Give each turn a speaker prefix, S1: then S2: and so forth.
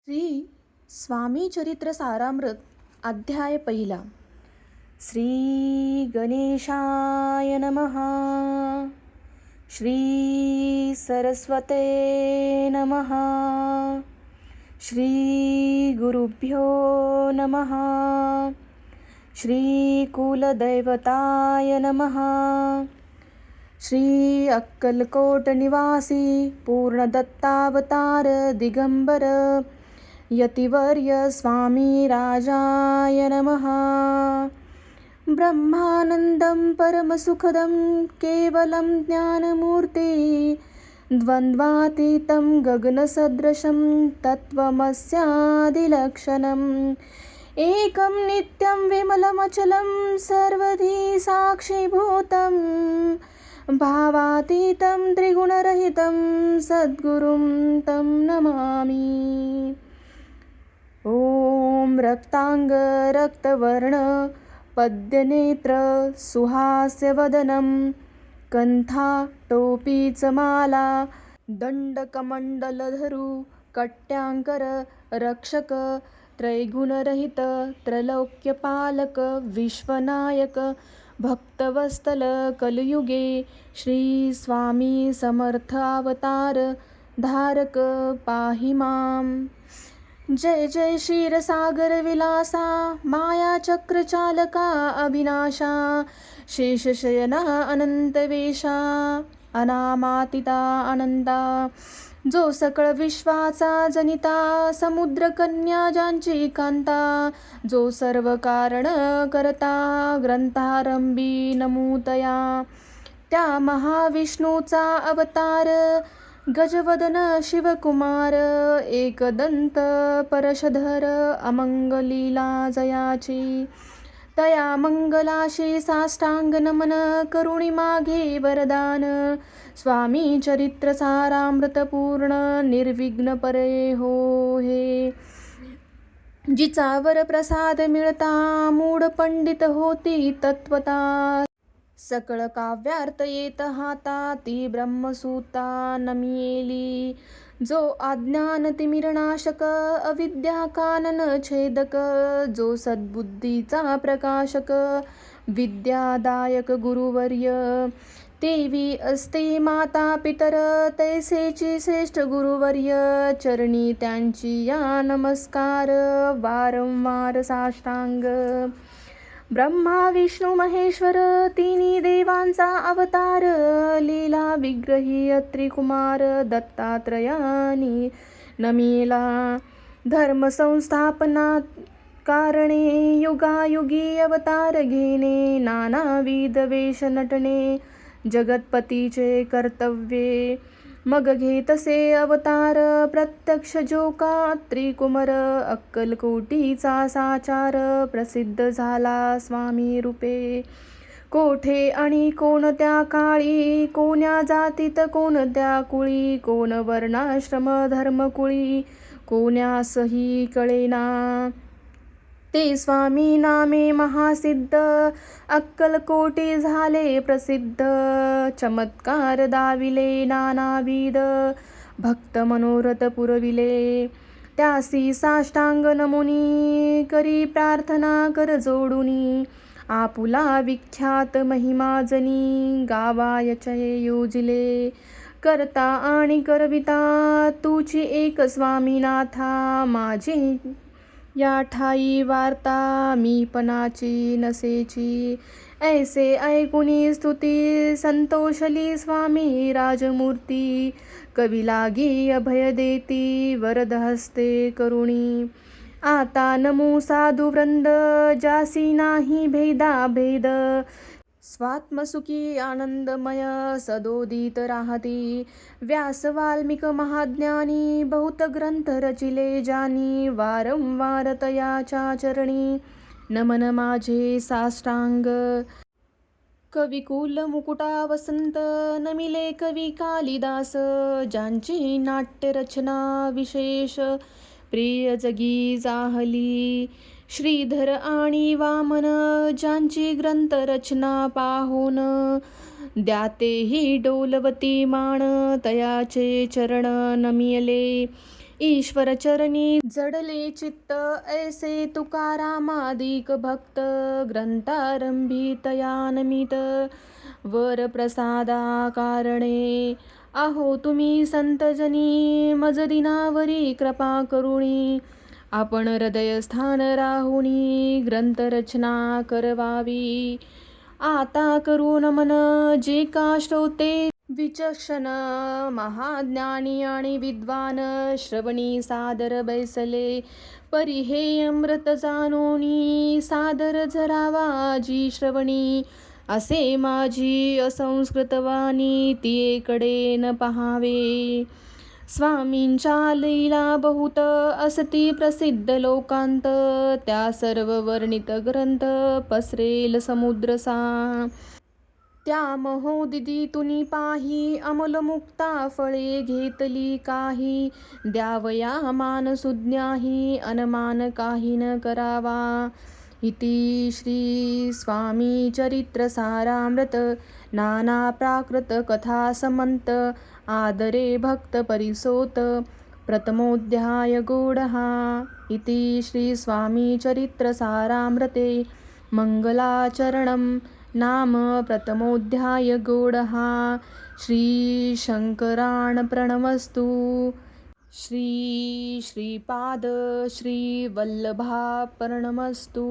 S1: श्री स्वामी चरित्र सारामृत अध्याय पहिला. श्री गणेशाय नमः. श्री सरस्वते नमः. श्री गुरुभ्यो नमः. श्री कुलदैवताय नमः. श्री अक्कलकोट निवासी पूर्णदत्तावतार दिगंबर यतिवर्य स्वामी राजाय नमः. ब्रह्मानंदं परमसुखदं केवलं ज्ञानमूर्ति द्वन्द्वातीतं गगनसदृशं तत्त्वमस्यादिलक्षणम् एकं नित्यं विमलमचलं सर्वधी साक्षीभूतं भावातीतं त्रिगुणरहितं सद्गुरुं तं नमामि. ॐ रक्तांग रक्तवर्ण पद्यनेत्र सुहास्यवदनं कंथा टोपीचमाला दंडकमंडलधरू कट्यांकर रक्षक त्रैगुणरहित त्रैलोक्यपालक विश्वनायक भक्तवत्सल कलियुगे श्री स्वामी समर्थ अवतार धारक पाहि मां. जय जय क्षीरसागर विलासा मायाचक्रचालका अविनाशा शेषशयना अनंतवेशा अनामातिता अनंता जो सकळ विश्वाचा जनिता समुद्रकन्या ज्यांची कांता जो सर्व कारण करता ग्रंथारंभी नमूतया त्या महाविष्णूचा अवतार गजवदन शिवकुमार एकदंत परशधर अमंगलीला जयाची तया मंगलाशी साष्टांग नमन करुणी मागे वरदान. स्वामी चरित्र सारामृत पूर्ण निर्विघ्न परे हो हे. जिचा वर प्रसाद मिळता मूढ पंडित होती तत्वता सकळ काव्यार्थ येत हाता ती ब्रह्मसूता नमियेली. जो अज्ञान तिमिरनाशक अविद्या कानन छेदक जो सद्बुद्धीचा प्रकाशक विद्यादायक गुरुवर्य तेवी असते माता पितर तैसेची श्रेष्ठ गुरुवर्य चरणी त्यांची या नमस्कार वारंवार साष्टांग. ब्रह्मा विष्णू महेश्वर तिन्ही देवांचा अवतार लीला विग्रही त्रिकुमार दत्तात्रयानी नमिला. धर्म संस्थापनात कारणे युगायुगी अवतार घेणे नानाविध वेश नटणे जगतपतीचे कर्तव्ये मग घेतसे अवतार प्रत्यक्ष जोका त्रिकुमार अक्कलकोटीचा साचार प्रसिद्ध झाला स्वामी रूपे. कोठे आणि कोणत्या काळी कोण्या जातीत कोणत्या कुळी कोण वर्णाश्रम धर्मकुळी कोण्यासही कळेना ते स्वामी नामे महासिद्ध अक्कलकोटी झाले प्रसिद्ध. चमत्कार दाविले नानाविध भक्त मनोरथ पुरविले त्यासी साष्टांग नमुनी करी प्रार्थना कर जोडुनी. आपुला विख्यात महिमाजनी गावायचे योजिले करता आणि करविता तुची एक स्वामीनाथा माझी या ठाई वार्ता मीपणाची नसेची. ऐसे ऐकुनी स्तुती संतोषली स्वामी राजमूर्ती कवी लागी अभय देती वरद हस्ते करुणी. आता नमो साधु वृंद जासी नाही भेदा भेद स्वात्मसुखी आनंदमय सदोदित राहती. व्यास वाल्मिक महाज्ञानी बहुत ग्रंथ रचिले जानी वारंवार तयाच्या चरणी नमन माझे साष्टांग. कविकुल मुकुटा वसंत नमिले कवी कालिदास ज्यांची नाट्यरचना विशेष प्रिय जगी जाहली. श्रीधर आणि वामन ज्यांची ग्रंथरचना पाहून द्यातेही डोलवती मान तयाचे चरण नमियले. ईश्वर चरणी जडले चित्त, ऐसे तुकारामादिक भक्त. ग्रंथारंभी तयानमित वर प्रसादा कारणे. आहो तुम्ही संतजनी मज दिनावरी कृपा करुणी. आपण हृदयस्थान राहुनी ग्रंथरचना करवावी. आता करू नमन जे का श्रोते विचक्षण, महाज्ञानी आणि विद्वान. श्रवणी सादर बैसले, परी हे अमृत जाणोनी. सादर झरावा जी श्रवणी, असे माझी असंस्कृत वाणी. तियेकडे न पहावे. स्वामींच्या लीला बहुत असती प्रसिद्ध लोकांत. त्या सर्व वर्णित ग्रंथ पसरेल समुद्रसा. त्या महोदिती तुनी पाही, अमल मुक्ता फळे घेतली काही. द्यावया मान सुज्ञाही, अनमान काही न करावा. इति श्री स्वामी चरित्र सारामृत नाना प्राकृत कथा समंत. आदरे भक्त परिसोत प्रथमोऽध्याय गूढहा. इति श्री स्वामी चरित्र सारामृते मंगलाचरणम नाम प्रथमोऽध्याय गूढहा. श्री शंकराण प्रणमस्तु. श्री श्रीपाद श्री वल्लभा प्रणमस्तु.